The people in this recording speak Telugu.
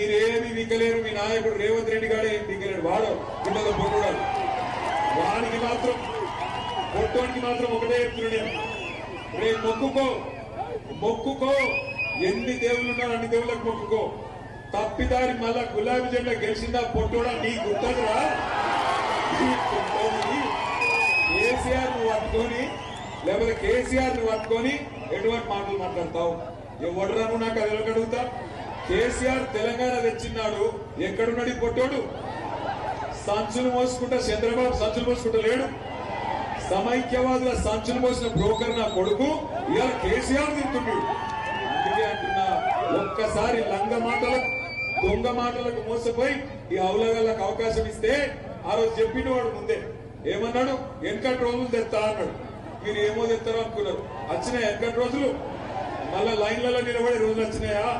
మీరేమి వికలేరు. మీ నాయకుడు రేవంత్ రెడ్డి గారే ఏం వికలేడు. వాడు పిల్లలు పొట్టుడాడు. వాడికి మాత్రం పొట్టోనికి మాత్రం ఒకటే చెప్తున్నాడు, రేపు మొక్కుకో ఎన్ని దేవుళ్ళు ఉన్నారు అన్ని దేవుళ్ళకి మొక్కుకో. తప్పిదారి మళ్ళా గులాబీ జెండా గెలిచిందా పొట్టోడా నీ గుర్తరా? కేసీఆర్ నువ్వు పట్టుకొని లేకపోతే కేసీఆర్ నువ్వు పట్టుకొని ఎటువంటి మాటలు మాట్లాడతావు? ఎవడరాను నాకు అది అడుగుతా. కేసీఆర్ తెలంగాణ తెచ్చిన్నాడు, ఎక్కడున్నాడు పొట్టోడు? సంచులు మోసుకుంటా చంద్రబాబు సంచులు మోసుకుంటా లేడు. సమైక్యవాదుల సంచులు మోసిన బ్రోకర్ నా కొడుకు ఇవాళ కేసీఆర్ తింటున్నాడు. అందుకే అంటున్నా, ఒక్కసారి లంగ మాటలకు దొంగ మాటలకు మోసపోయి ఈ అవలగాళ్ళకు అవకాశం ఇస్తే ఆ రోజు చెప్పిన వాడు ముందే ఏమన్నాడు, వెనకటి రోజులు తెస్తా అన్నాడు. మీరు ఏమో తెస్తారో అనుకున్నారు. వచ్చినాయి వెనకటి రోజులు? మళ్ళా లైన్లలో నిలబడే రోజులు వచ్చినాయా?